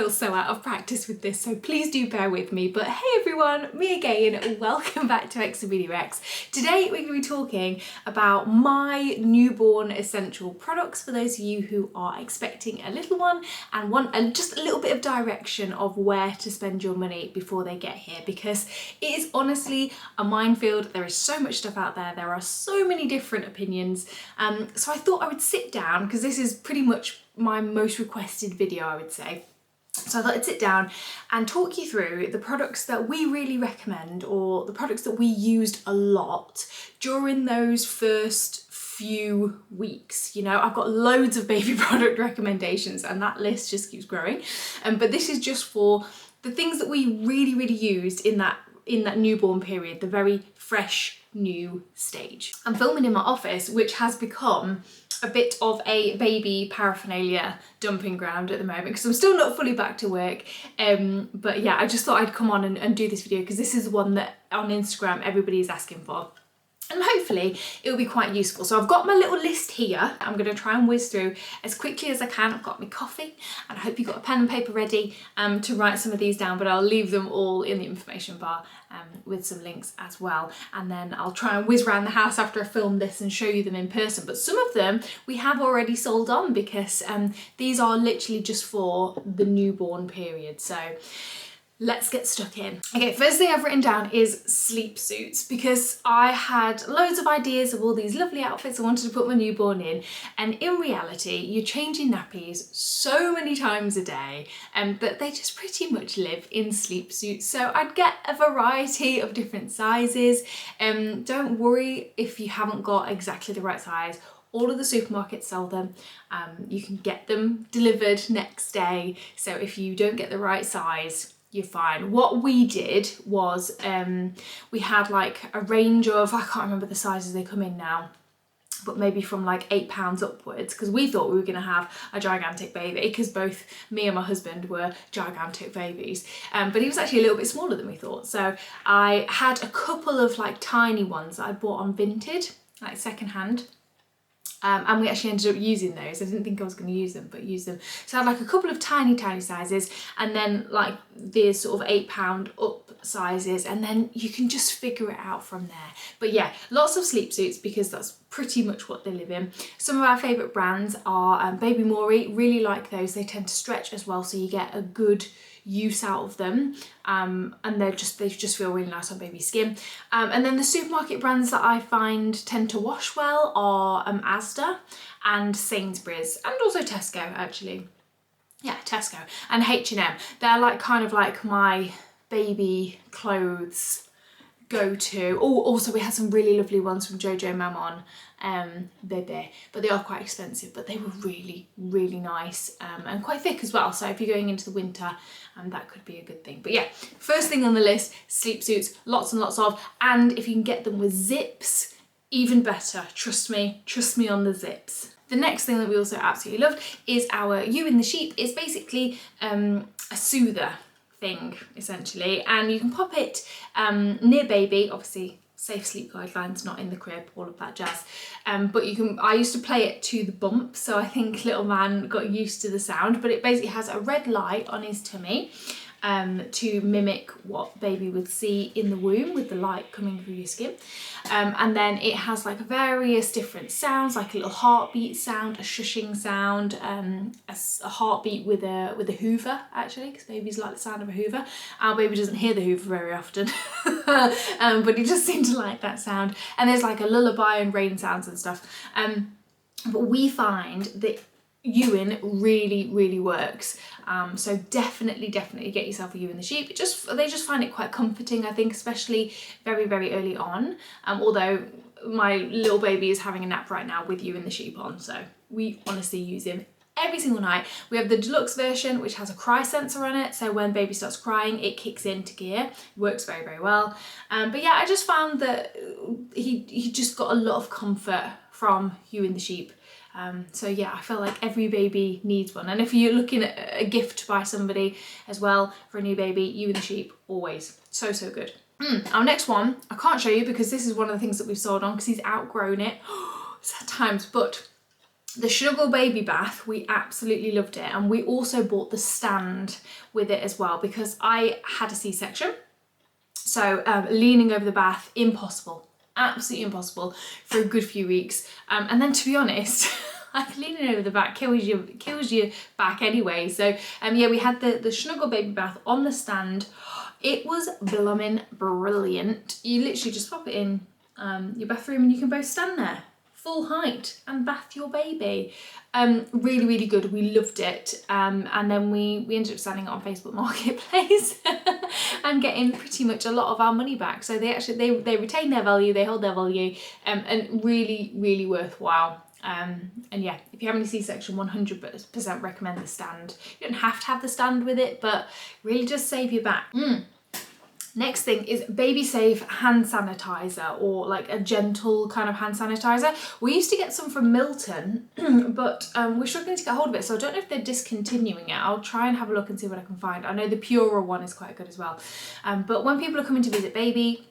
feel so out of practice with this, so please do bear with me. But hey everyone, me again, welcome back to xameliax. Today we're going to be talking about my newborn essential products for those of you who are expecting a little one and want just a little bit of direction of where to spend your money before they get here, because it is honestly a minefield. There is so much stuff out there, there are so many different opinions, so I thought I would sit down, because this is pretty much my most requested video, I would say. So I thought I'd sit down and talk you through the products that we really recommend, or the products that we used a lot during those first few weeks. You know, I've got loads of baby product recommendations and that list just keeps growing. But this is just for the things that we really used in that newborn period, the very fresh new stage. I'm filming in my office, which has become a bit of a baby paraphernalia dumping ground at the moment because I'm still not fully back to work, but yeah, I just thought I'd come on and do this video because this is the one that on Instagram everybody is asking for, and hopefully it will be quite useful. So I've got my little list here. I'm going to try and whiz through as quickly as I can. I've got my coffee and I hope you've got a pen and paper ready to write some of these down, but I'll leave them all in the information bar with some links as well. And then I'll try and whiz around the house after I film this and show you them in person. But some of them we have already sold on because these are literally just for the newborn period. So let's get stuck in. Okay, first thing I've written down is Sleepsuits, because I had loads of ideas of all these lovely outfits I wanted to put my newborn in, and in reality you're changing nappies so many times a day that they just pretty much live in sleepsuits. So I'd get a variety of different sizes. Don't worry if you haven't got exactly the right size. All of the supermarkets sell them. You can get them delivered next day. So if you don't get the right size, you're fine. What we did was we had like a range of, I can't remember the sizes they come in now, but maybe from like £8 upwards, because we thought we were going to have a gigantic baby, because both me and my husband were gigantic babies, but he was actually a little bit smaller than we thought. So I had a couple of like tiny ones that I bought on Vinted, like secondhand. And we actually ended up using those. I didn't think I was going to use them, but used them. So I had like a couple of tiny sizes, and then like the sort of £8 up sizes, and then you can just figure it out from there. But yeah, lots of sleepsuits because that's pretty much what they live in. Some of our favourite brands are Baby Mori. Really like those. They tend to stretch as well, so you get a good use out of them, and they just feel really nice on baby skin. And then the supermarket brands that I find tend to wash well are Asda and Sainsbury's, and also Tesco actually. Yeah, Tesco and H&M. They're like kind of like my baby clothes go-to. Oh, also we had some really lovely ones from Jojo Mammon, Bebe, but they are quite expensive, but they were really nice, and quite thick as well, so if you're going into the winter, that could be a good thing. But yeah, first thing on the list, sleepsuits, lots and lots of, and if you can get them with zips, even better. Trust me on the zips. The next thing that we also absolutely loved is our You in the Sheep. Is basically a soother thing essentially, and you can pop it near baby, obviously safe sleep guidelines, not in the crib, all of that jazz, but you can, I used to play it to the bump, so I think little man got used to the sound, but it basically has a red light on his tummy to mimic what baby would see in the womb with the light coming through your skin, and then it has like various different sounds, like a little heartbeat sound, a shushing sound, a heartbeat with a hoover actually, because babies like the sound of a hoover. Our baby doesn't hear the hoover very often, but he just seemed to like that sound, and there's like a lullaby and rain sounds and stuff, but we find that Ewan really works, so definitely get yourself a You in the Sheep. They just find it quite comforting, I think, especially very early on, although my little baby is having a nap right now with You in the Sheep on, so we honestly use him every single night. We have the deluxe version, which has a cry sensor on it, so when baby starts crying it kicks into gear. It works very well, but yeah, I just found that he just got a lot of comfort from You in the Sheep. So yeah, I feel like every baby needs one, and if you're looking at a gift to buy somebody as well for a new baby, You in the Sheep, always so good. Our next one I can't show you because this is one of the things that we've sold on because he's outgrown it sad times, but The Snuggle baby bath, we absolutely loved it, and we also bought the stand with it as well because I had a C-section. So leaning over the bath, impossible, absolutely impossible for a good few weeks. And then to be honest, like leaning over the back kills your back anyway. So yeah, we had the Snuggle baby bath on the stand. It was blooming brilliant. You literally just pop it in your bathroom and you can both stand there, full height, and bath your baby. Really, really good. We loved it. And then we ended up selling it on Facebook Marketplace and getting pretty much a lot of our money back. So they retain their value, they hold their value, and really, really worthwhile. And yeah, if you're having a C-section, 100% recommend the stand. You don't have to have the stand with it, but really just save your back. Next thing is baby safe hand sanitizer, or like a gentle kind of hand sanitizer. We used to get some from Milton, but we're struggling to get hold of it, so I don't know if they're discontinuing it. I'll try and have a look and see what I can find. I know the Pura one is quite good as well. But when people are coming to visit baby,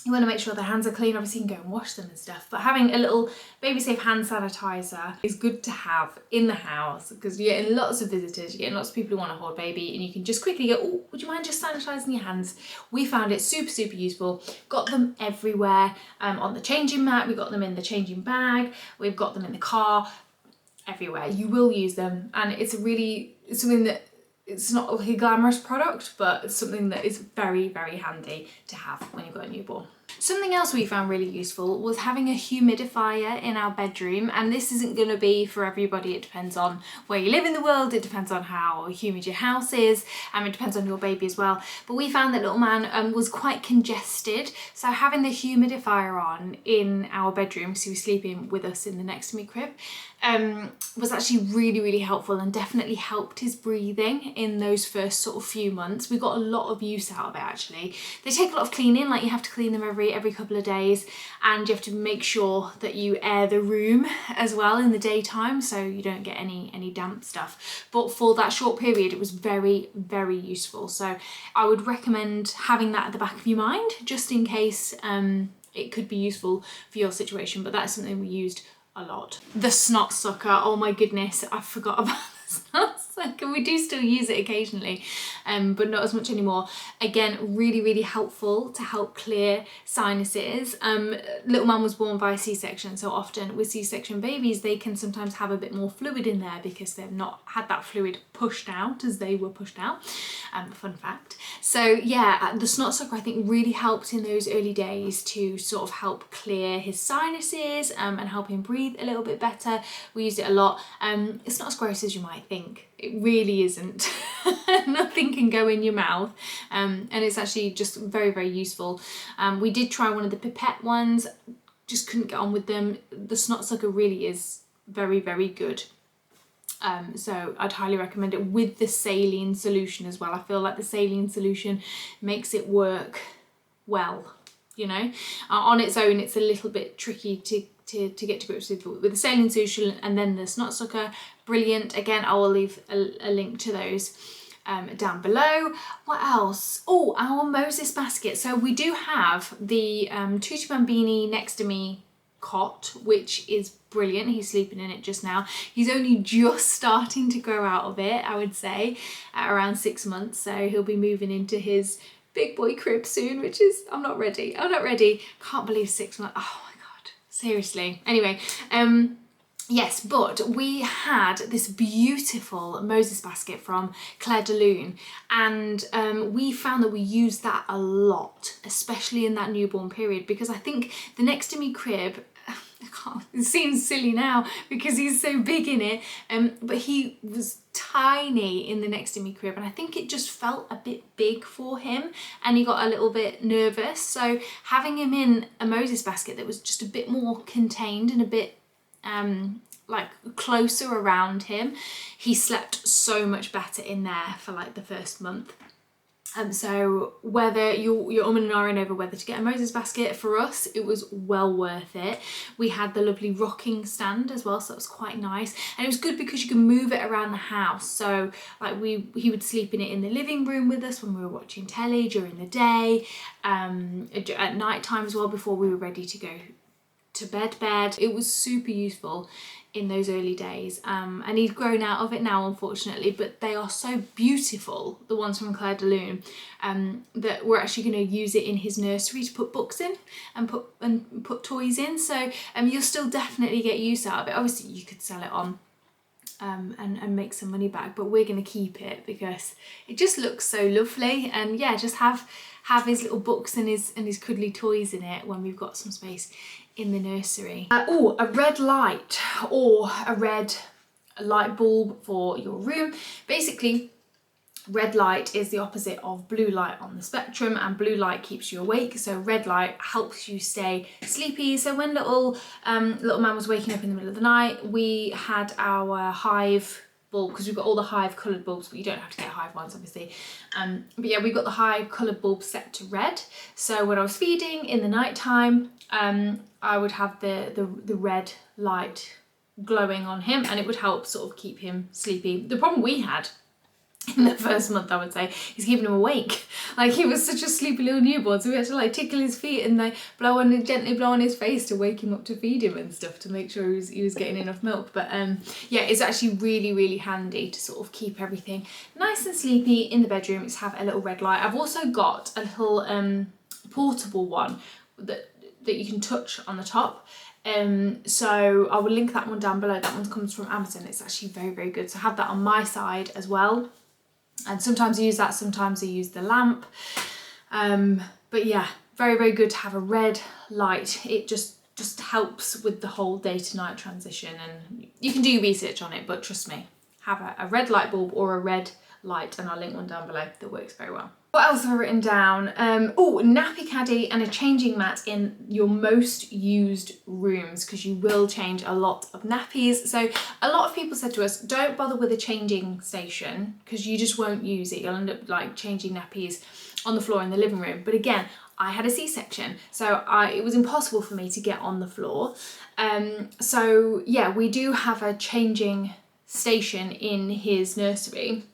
you want to make sure their hands are clean. Obviously you can go and wash them and stuff, but having a little baby safe hand sanitizer is good to have in the house because you're getting lots of visitors, you're getting lots of people who want to hold baby, and you can just quickly go, oh, would you mind just sanitizing your hands? We found it super, super useful. Got them everywhere, on the changing mat, we got them in the changing bag, we've got them in the car, everywhere. You will use them, and it's something that, it's not a glamorous product, but it's something that is very, very handy to have when you've got a newborn. Something else we found really useful was having a humidifier in our bedroom, and this isn't going to be for everybody. It depends on where you live in the world, it depends on how humid your house is, and it depends on your baby as well. But we found that little man was quite congested, so having the humidifier on in our bedroom, because he was sleeping with us in the next to me crib, was actually really, really helpful and definitely helped his breathing in those first sort of few months. We got a lot of use out of it actually. They take a lot of cleaning, like you have to clean them every couple of days, and you have to make sure that you air the room as well in the daytime so you don't get any damp stuff. But for that short period it was very, very useful. So I would recommend having that at the back of your mind just in case it could be useful for your situation, but that's something we used a lot. The snot sucker, oh my goodness, I forgot about the snot sucker. We do still use it occasionally, but not as much anymore. Again, really, really helpful to help clear sinuses. Little man was born via C-section, so often with C-section babies they can sometimes have a bit more fluid in there because they've not had that fluid pushed out as they were pushed out. Fun fact. So yeah, the snot sucker I think really helped in those early days to sort of help clear his sinuses and help him breathe a little bit better. We used it a lot. It's not as gross as you might think. It really isn't. Nothing can go in your mouth, and it's actually just very, very useful. We did try one of the pipette ones, just couldn't get on with them. The snot sucker really is very, very good. So I'd highly recommend it with the saline solution as well. I feel like the saline solution makes it work well, you know. On its own it's a little bit tricky to get to grips with the saline solution, and then the snot sucker, brilliant. Again, I will leave a link to those down below. What else? Oh, our Moses basket. So we do have the Tutti Bambini Next to Me cot, which is brilliant. He's sleeping in it just now. He's only just starting to grow out of it, I would say, at around 6 months. So he'll be moving into his big boy crib soon, which is, I'm not ready. Can't believe 6 months. Oh my God, seriously. Anyway, yes, but we had this beautiful Moses basket from Claire de Lune, and we found that we used that a lot, especially in that newborn period, because I think the Next to Me crib, it seems silly now because he's so big in it, but he was tiny in the Next to Me crib, and I think it just felt a bit big for him and he got a little bit nervous. So having him in a Moses basket that was just a bit more contained and a bit like closer around him, he slept so much better in there for like the first month. So whether you're and ahhing over whether to get a Moses basket, for us it was well worth it. We had the lovely rocking stand as well, so that was quite nice, and it was good because you can move it around the house. So like he would sleep in it in the living room with us when we were watching telly during the day, at night time as well before we were ready to go to bed. It was super useful in those early days, and he's grown out of it now, unfortunately, but they are so beautiful, the ones from Claire de Lune, that we're actually going to use it in his nursery to put books in and put toys in, so you'll still definitely get use out of it. Obviously you could sell it on and make some money back, but we're going to keep it because it just looks so lovely, and yeah, just have his little books and his cuddly toys in it when we've got some space in the nursery. Oh, a red light or a red light bulb for your room. Basically, red light is the opposite of blue light on the spectrum, and blue light keeps you awake, so red light helps you stay sleepy. So when little man was waking up in the middle of the night, we had our hive bulb, because we've got all the hive coloured bulbs, but you don't have to get hive ones obviously, but yeah, we got the hive coloured bulb set to red, so when I was feeding in the night time, I would have the red light glowing on him, and it would help sort of keep him sleepy. The problem we had in the first month, I would say, is keeping him awake. Like, he was such a sleepy little newborn, so we had to like tickle his feet and like gently blow on his face to wake him up to feed him and stuff, to make sure he was getting enough milk. But yeah, it's actually really handy to sort of keep everything nice and sleepy in the bedroom, is have a little red light. I've also got a little portable one that you can touch on the top. So I will link that one down below. That one comes from Amazon. It's actually very good. So I have that on my side as well. And sometimes I use that, sometimes I use the lamp. But yeah, very good to have a red light. It just helps with the whole day to night transition, and you can do your research on it, but trust me, have a red light bulb or a red light, and I'll link one down below that works very well. What else have I written down? Oh, nappy caddy and a changing mat in your most used rooms, because you will change a lot of nappies. So a lot of people said to us, don't bother with a changing station because you just won't use it. You'll end up like changing nappies on the floor in the living room. But again, I had a C-section, so it was impossible for me to get on the floor. So yeah, we do have a changing station in his nursery.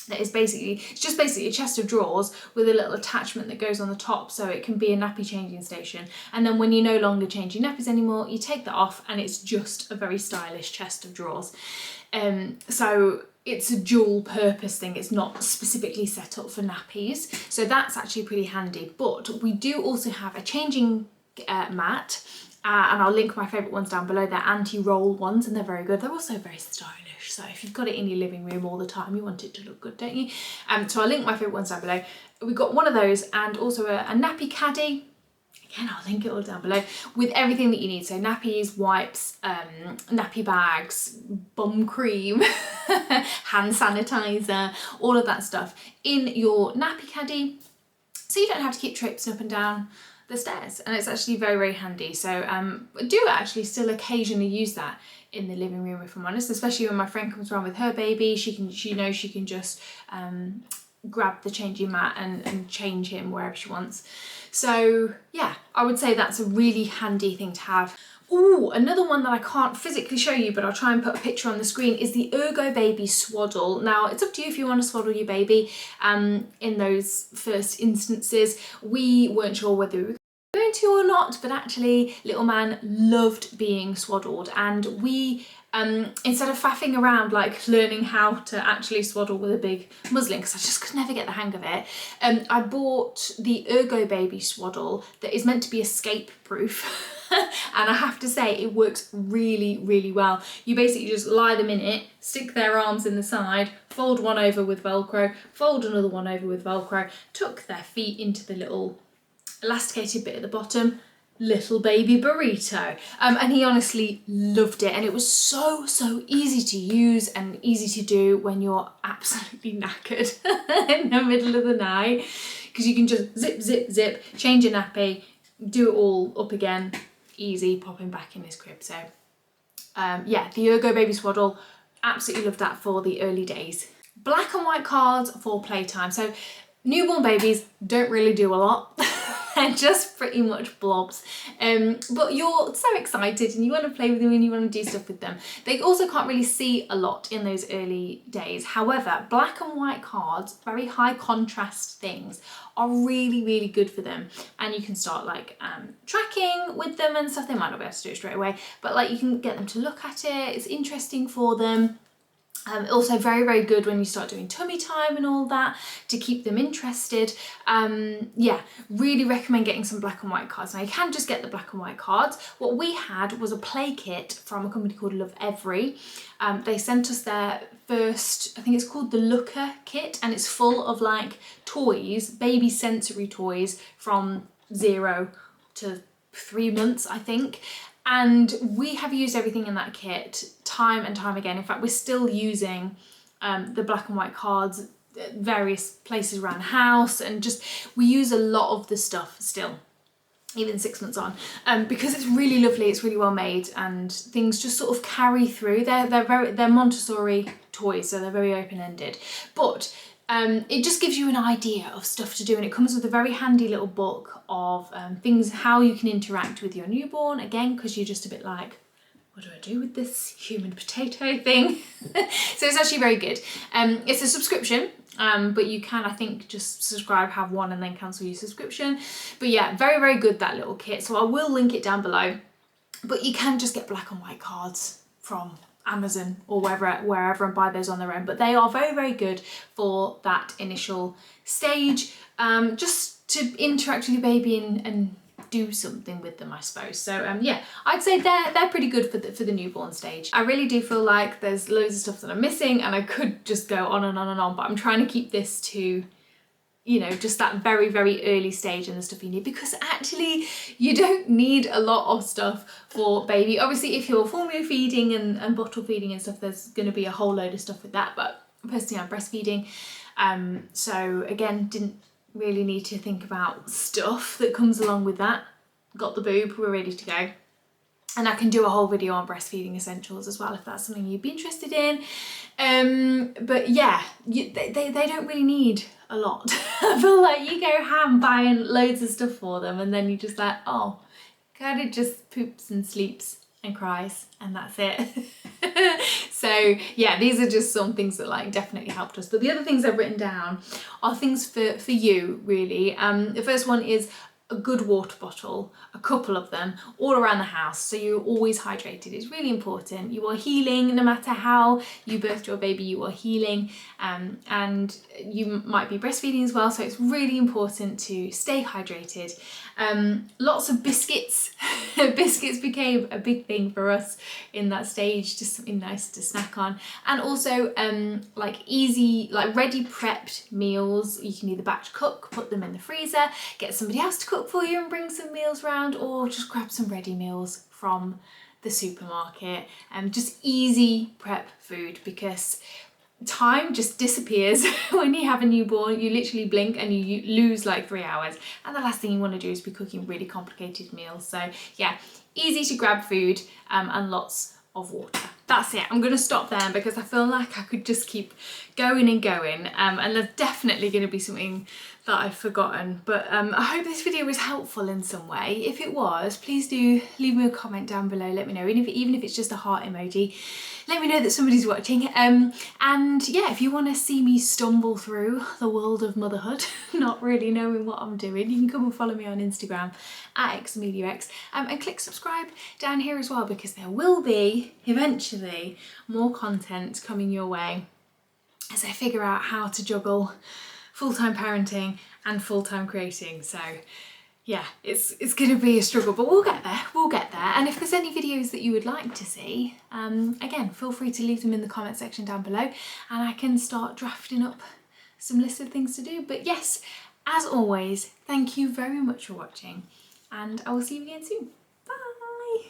That is it's just basically a chest of drawers with a little attachment that goes on the top, so it can be a nappy changing station. And then when you're no longer changing nappies anymore, you take that off and it's just a very stylish chest of drawers. So it's a dual purpose thing, it's not specifically set up for nappies. So that's actually pretty handy. But we do also have a changing mat, and I'll link my favourite ones down below. They're anti-roll ones and they're very good. They're also very stylish. So if you've got it in your living room all the time, you want it to look good, don't you? So I'll link my favourite ones down below. We've got one of those, and also a nappy caddy. Again, I'll link it all down below, with everything that you need. So nappies, wipes, nappy bags, bum cream, hand sanitizer, all of that stuff in your nappy caddy. So you don't have to keep traipsing up and down the stairs, and it's actually very handy. So I do actually still occasionally use that in the living room, if I'm honest, especially when my friend comes around with her baby. She knows she can just grab the changing mat and change him wherever she wants. So yeah, I would say that's a really handy thing to have. Ooh, another one that I can't physically show you, but I'll try and put a picture on the screen, is the Ergo Baby Swaddle. Now, it's up to you if you want to swaddle your baby in those first instances. We weren't sure whether we were going to or not, but actually little man loved being swaddled, and we instead of faffing around like learning how to actually swaddle with a big muslin, because I just could never get the hang of it, I bought the Ergo Baby Swaddle that is meant to be escape proof. And I have to say, it works really well. You basically just lie them in it, stick their arms in the side, fold one over with Velcro, fold another one over with Velcro, tuck their feet into the little elasticated bit at the bottom, little baby burrito. And he honestly loved it, and it was so easy to use and easy to do when you're absolutely knackered in the middle of the night, because you can just zip, change your nappy, do it all up again, easy, pop him back in his crib. So yeah, the Ergo Baby Swaddle, absolutely loved that for the early days. Black and white cards for playtime. So newborn babies don't really do a lot. They're just pretty much blobs. But you're so excited and you want to play with them and you want to do stuff with them. They also can't really see a lot in those early days. However, black and white cards, very high contrast things, are really, really good for them. And you can start like tracking with them and stuff. They might not be able to do it straight away, but like you can get them to look at it. It's interesting for them. Also very, very good when you start doing tummy time and all that to keep them interested. Yeah, really recommend getting some black and white cards. Now you can just get the black and white cards. What we had was a play kit from a company called Love Every. They sent us their first, I think it's called the Looker kit, and it's full of like toys, baby sensory toys from 0 to 3 months, I think. And we have used everything in that kit time and time again. In fact, we're still using the black and white cards at various places around the house, and just we use a lot of the stuff still, even 6 months on, because it's really lovely, it's really well made, and things just sort of carry through. They're Montessori toys, so they're very open-ended. But it just gives you an idea of stuff to do, and it comes with a very handy little book of things, how you can interact with your newborn, again, because you're just a bit like, what do I do with this human potato thing? So it's actually very good. It's a subscription, but you can, I think, just subscribe, have one, and then cancel your subscription. But yeah, very, very good, that little kit. So I will link it down below, but you can just get black and white cards from Amazon or wherever and buy those on their own. But they are very, very good for that initial stage, just to interact with your baby and do something with them, I suppose. So yeah, I'd say they're pretty good for the newborn stage. I really do feel like there's loads of stuff that I'm missing, and I could just go on and on and on, but I'm trying to keep this to, you know, just that very, very early stage and the stuff you need, because actually you don't need a lot of stuff for baby. Obviously, if you're formula feeding and bottle feeding and stuff, there's going to be a whole load of stuff with that, but personally I'm breastfeeding, so again, didn't really need to think about stuff that comes along with that. Got the boob, we're ready to go. And I can do a whole video on breastfeeding essentials as well, if that's something you'd be interested in. But yeah, they don't really need a lot. I feel like you go ham buying loads of stuff for them, and then you're just like, oh, kind of just poops and sleeps and cries, and that's it. So yeah, these are just some things that like definitely helped us. But the other things I've written down are things for you, really. The first one is a good water bottle, a couple of them, all around the house, so you're always hydrated. It's really important. You are healing, no matter how you birthed your baby, you are healing, and you might be breastfeeding as well, so it's really important to stay hydrated. Lots of biscuits. Biscuits became a big thing for us in that stage, just something nice to snack on. And also like easy, like ready prepped meals. You can either batch cook, put them in the freezer, get somebody else to cook for you and bring some meals round, or just grab some ready meals from the supermarket, and just easy prep food, because time just disappears when you have a newborn. You literally blink and you lose like 3 hours, and the last thing you want to do is be cooking really complicated meals. So yeah, easy to grab food, and lots of water. That's it. I'm going to stop there because I feel like I could just keep going and going, and there's definitely going to be something that I've forgotten, but I hope this video was helpful in some way. If it was, please do leave me a comment down below, let me know, even if it's just a heart emoji, let me know that somebody's watching. And yeah, if you want to see me stumble through the world of motherhood, not really knowing what I'm doing, you can come and follow me on Instagram at xameliax, and click subscribe down here as well, because there will be eventually more content coming your way as I figure out how to juggle full-time parenting and full-time creating. So yeah, it's going to be a struggle, but we'll get there. And if there's any videos that you would like to see, again, feel free to leave them in the comment section down below, and I can start drafting up some lists of things to do. But yes, as always, thank you very much for watching, and I will see you again soon. Bye!